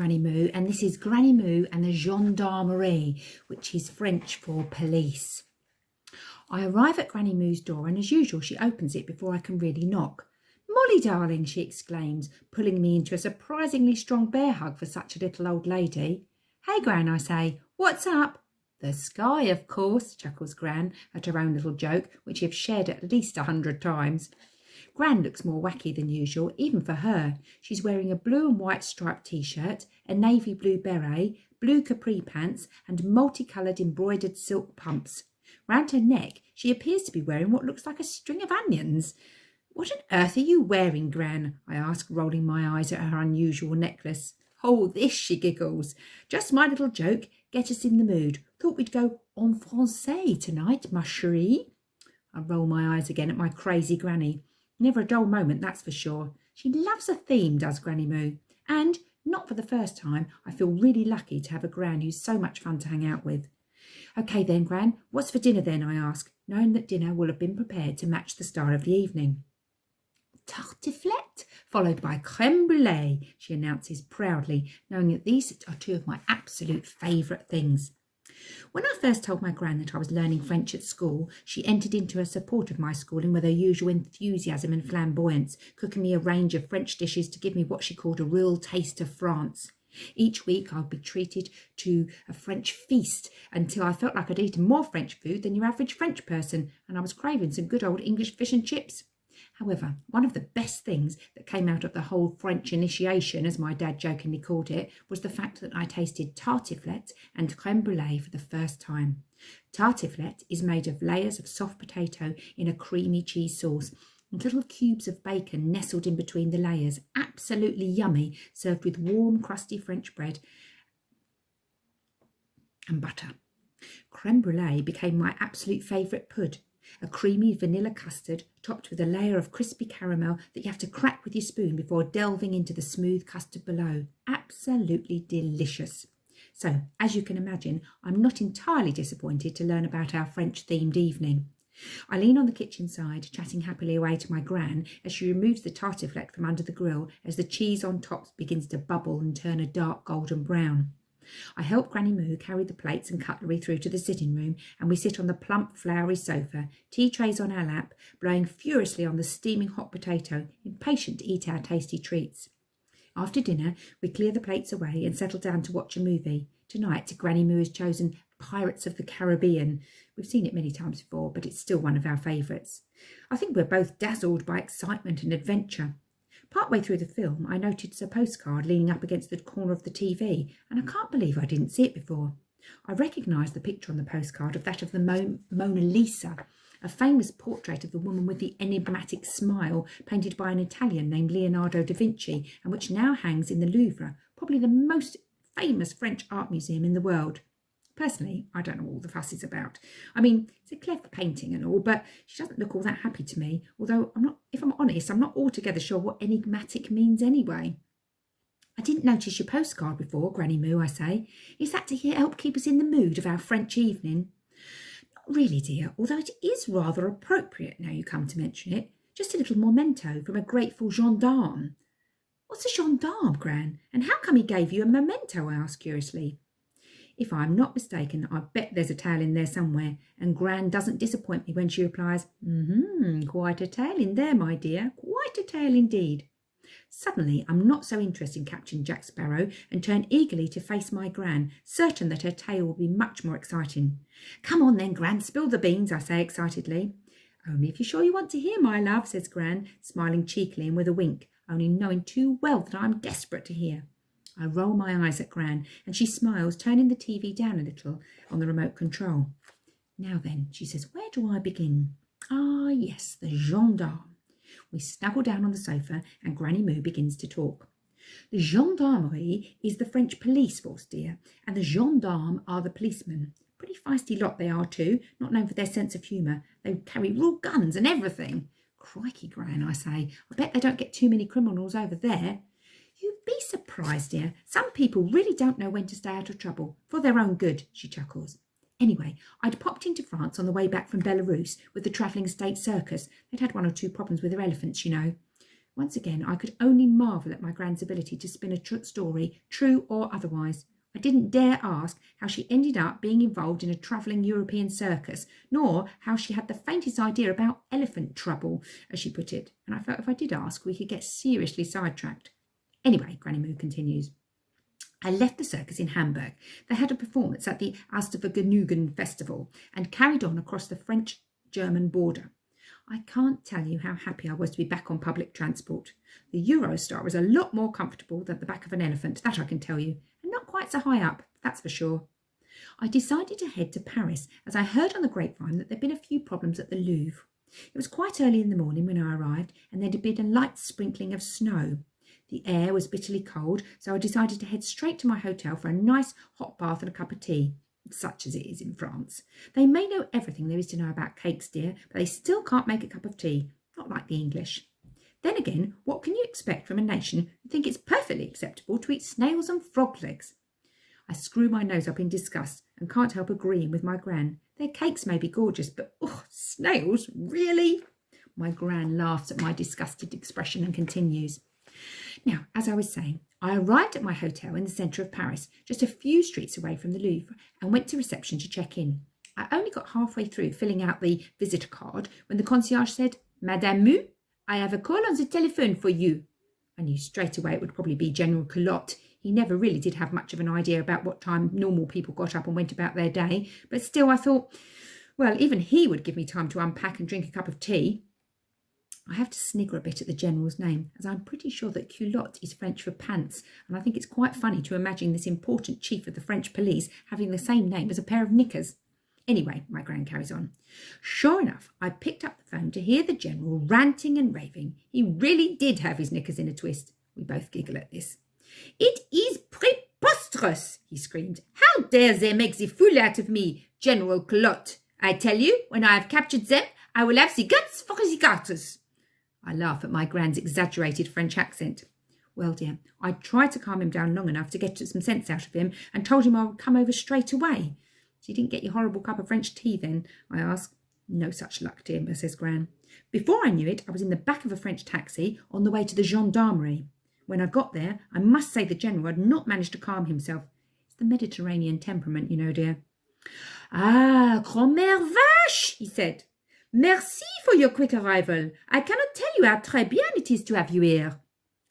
Granny Moo, and this is Granny Moo and the Gendarmerie, which is French for police. I arrive at Granny Moo's door, and as usual she opens it before I can really knock. "Molly, darling," she exclaims, pulling me into a surprisingly strong bear hug for such a little old lady. "Hey, Gran," I say, "what's up?" "The sky, of course," chuckles Gran at her own little joke, which you've shared at least 100 times. Gran looks more wacky than usual, even for her. She's wearing a blue and white striped t-shirt, a navy blue beret, blue capri pants, and multicoloured embroidered silk pumps. Round her neck, she appears to be wearing what looks like a string of onions. "What on earth are you wearing, Gran?" I ask, rolling my eyes at her unusual necklace. "Oh, this," she giggles. "Just my little joke. Get us in the mood. Thought we'd go en français tonight, ma chérie." I roll my eyes again at my crazy granny. Never a dull moment, that's for sure. She loves a theme, does Granny Moo. And, not for the first time, I feel really lucky to have a Gran who's so much fun to hang out with. "OK then, Gran, what's for dinner then?" I ask, knowing that dinner will have been prepared to match the style of the evening. "Tartiflette, followed by crème brûlée," she announces proudly, knowing that these are two of my absolute favourite things. When I first told my Gran that I was learning French at school, she entered into her support of my schooling with her usual enthusiasm and flamboyance, cooking me a range of French dishes to give me what she called a real taste of France. Each week I would be treated to a French feast until I felt like I'd eaten more French food than your average French person, and I was craving some good old English fish and chips. However, one of the best things that came out of the whole French initiation, as my dad jokingly called it, was the fact that I tasted tartiflette and crème brûlée for the first time. Tartiflette is made of layers of soft potato in a creamy cheese sauce, and little cubes of bacon nestled in between the layers. Absolutely yummy, served with warm, crusty French bread and butter. Crème brûlée became my absolute favourite pud. A creamy vanilla custard topped with a layer of crispy caramel that you have to crack with your spoon before delving into the smooth custard below. Absolutely delicious. So, as you can imagine, I'm not entirely disappointed to learn about our French-themed evening. I lean on the kitchen side, chatting happily away to my Gran as she removes the tartiflette from under the grill as the cheese on top begins to bubble and turn a dark golden brown. I help Granny Moo carry the plates and cutlery through to the sitting room, and we sit on the plump, flowery sofa, tea trays on our lap, blowing furiously on the steaming hot potato, impatient to eat our tasty treats. After dinner, we clear the plates away and settle down to watch a movie. Tonight, Granny Moo has chosen Pirates of the Caribbean. We've seen it many times before, but it's still one of our favourites. I think we're both dazzled by excitement and adventure. Partway through the film, I noticed a postcard leaning up against the corner of the TV, and I can't believe I didn't see it before. I recognised the picture on the postcard of that of the Mona Lisa, a famous portrait of the woman with the enigmatic smile painted by an Italian named Leonardo da Vinci, and which now hangs in the Louvre, probably the most famous French art museum in the world. Personally, I don't know what all the fuss is about. I mean, it's a clever painting and all, but she doesn't look all that happy to me, although if I'm honest, I'm not altogether sure what enigmatic means anyway. "I didn't notice your postcard before, Granny Moo," I say. "Is that to help keep us in the mood of our French evening?" "Not really, dear, although it is rather appropriate now you come to mention it. Just a little memento from a grateful gendarme." "What's a gendarme, Gran? And how come he gave you a memento?" I ask curiously. If I'm not mistaken, I bet there's a tale in there somewhere, and Gran doesn't disappoint me when she replies, "Quite a tale in there, my dear, quite a tale indeed." Suddenly, I'm not so interested in Captain Jack Sparrow and turn eagerly to face my Gran, certain that her tale will be much more exciting. "Come on then, Gran, spill the beans," I say excitedly. "Only if you're sure you want to hear, my love," says Gran, smiling cheekily and with a wink, only knowing too well that I'm desperate to hear. I roll my eyes at Gran, and she smiles, turning the TV down a little on the remote control. "Now then," she says, "where do I begin? Ah, yes, the gendarme." We snuggle down on the sofa, and Granny Moo begins to talk. "The gendarmerie is the French police force, dear, and the gendarmes are the policemen. Pretty feisty lot they are too, not known for their sense of humour. They carry real guns and everything." "Crikey, Gran," I say, "I bet they don't get too many criminals over there." "You'd be surprised, dear. Some people really don't know when to stay out of trouble, for their own good," she chuckles. "Anyway, I'd popped into France on the way back from Belarus with the travelling state circus. They'd had 1 or 2 problems with their elephants, you know." Once again, I could only marvel at my Gran's ability to spin a story, true or otherwise. I didn't dare ask how she ended up being involved in a travelling European circus, nor how she had the faintest idea about elephant trouble, as she put it, and I felt if I did ask, we could get seriously sidetracked. Anyway, Granny Moo continues. I left the circus in Hamburg. They had a performance at the Vergnügen Festival and carried on across the French-German border. I can't tell you how happy I was to be back on public transport. The Eurostar was a lot more comfortable than the back of an elephant, that I can tell you, and not quite so high up, that's for sure. I decided to head to Paris, as I heard on the grapevine that there'd been a few problems at the Louvre. It was quite early in the morning when I arrived, and there'd been a light sprinkling of snow. The air was bitterly cold, so I decided to head straight to my hotel for a nice hot bath and a cup of tea. Such as it is in France. They may know everything there is to know about cakes, dear, but they still can't make a cup of tea, not like the English. Then again, what can you expect from a nation who think it's perfectly acceptable to eat snails and frog legs? I screw my nose up in disgust and can't help agreeing with my Gran. Their cakes may be gorgeous, but snails, really? My Gran laughs at my disgusted expression and continues. Now, as I was saying, I arrived at my hotel in the centre of Paris, just a few streets away from the Louvre, and went to reception to check in. I only got halfway through filling out the visitor card when the concierge said, Madame Moo, I have a call on the telephone for you. I knew straight away it would probably be General Culotte. He never really did have much of an idea about what time normal people got up and went about their day, but still I thought, well, even he would give me time to unpack and drink a cup of tea. I have to snigger a bit at the General's name, as I'm pretty sure that culotte is French for pants, and I think it's quite funny to imagine this important chief of the French police having the same name as a pair of knickers. Anyway, my Gran carries on. Sure enough, I picked up the phone to hear the General ranting and raving. He really did have his knickers in a twist. We both giggle at this. It is preposterous, he screamed. How dare they make the fool out of me, General Culotte? I tell you, when I have captured them, I will have the guts for the garters. I laugh at my Gran's exaggerated French accent. Well, dear, I tried to calm him down long enough to get some sense out of him and told him I would come over straight away. So you didn't get your horrible cup of French tea then? I asked. No such luck, dear, says Gran. Before I knew it, I was in the back of a French taxi on the way to the Gendarmerie. When I got there, I must say the General had not managed to calm himself. It's the Mediterranean temperament, you know, dear. Ah, grand-mère vache, he said. Merci for your quick arrival. I cannot tell you how très bien it is to have you here.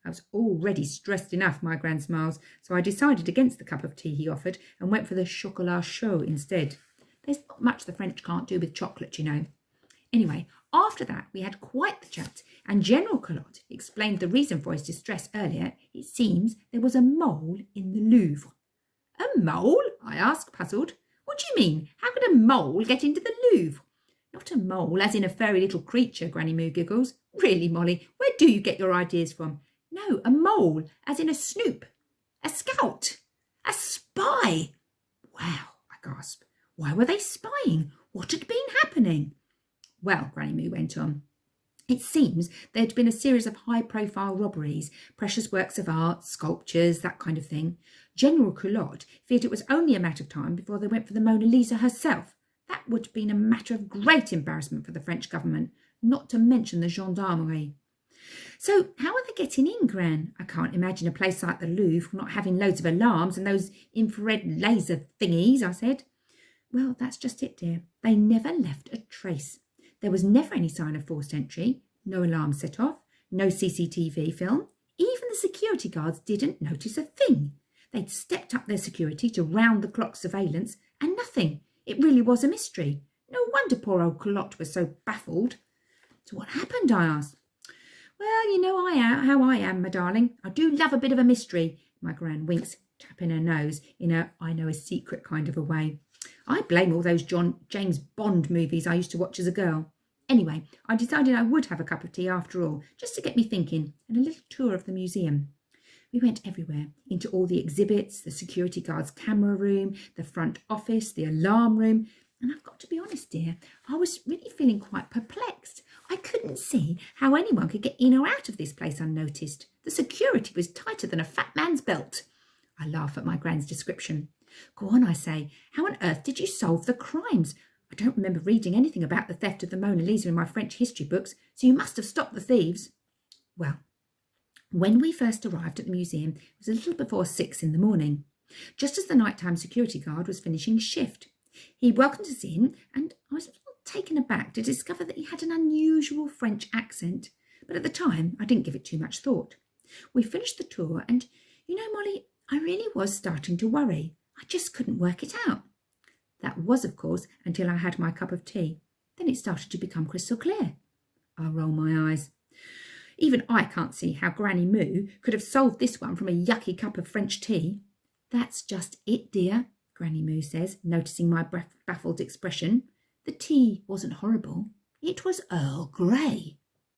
I was already stressed enough, my Gran smiles, so I decided against the cup of tea he offered and went for the chocolat chaud instead. There's not much the French can't do with chocolate, you know. Anyway, after that we had quite the chat, and General Culotte explained the reason for his distress earlier. It seems there was a mole in the Louvre. A mole? I asked, puzzled. What do you mean? How could a mole get into the Louvre? Not a mole, as in a furry little creature, Granny Moo giggles. Really, Molly, where do you get your ideas from? No, a mole, as in a snoop. A scout. A spy. Wow, I gasped. Why were they spying? What had been happening? Well, Granny Moo went on, it seems there had been a series of high-profile robberies, precious works of art, sculptures, that kind of thing. General Culotte feared it was only a matter of time before they went for the Mona Lisa herself. That would have been a matter of great embarrassment for the French government, not to mention the Gendarmerie. So how are they getting in, Gran? I can't imagine a place like the Louvre not having loads of alarms and those infrared laser thingies, I said. Well, that's just it, dear. They never left a trace. There was never any sign of forced entry, no alarm set off, no CCTV film. Even the security guards didn't notice a thing. They'd stepped up their security to round-the-clock surveillance and nothing. It really was a mystery. No wonder poor old Culotte was so baffled. So what happened, I asked. Well, you know how I am, my darling. I do love a bit of a mystery. My Gran winks, tapping her nose in a I know a secret kind of a way. I blame all those James Bond movies I used to watch as a girl. Anyway, I decided I would have a cup of tea after all, just to get me thinking, and a little tour of the museum. We went everywhere, into all the exhibits, the security guard's camera room, the front office, the alarm room, and I've got to be honest, dear, I was really feeling quite perplexed. I couldn't see how anyone could get in or out of this place unnoticed. The security was tighter than a fat man's belt. I laugh at my Gran's description. Go on, I say. How on earth did you solve the crimes? I don't remember reading anything about the theft of the Mona Lisa in my French history books, so you must have stopped the thieves. Well, When we first arrived at the museum, it was a little before 6 in the morning, just as the nighttime security guard was finishing his shift. He welcomed us in, and I was a little taken aback to discover that he had an unusual French accent, but at the time I didn't give it too much thought. We finished the tour, and you know, Molly, I really was starting to worry. I just couldn't work it out. That was, of course, until I had my cup of tea. Then it started to become crystal clear. I roll my eyes. Even I can't see how Granny Moo could have solved this one from a yucky cup of French tea. That's just it, dear, Granny Moo says, noticing my baffled expression. The tea wasn't horrible. It was Earl Grey.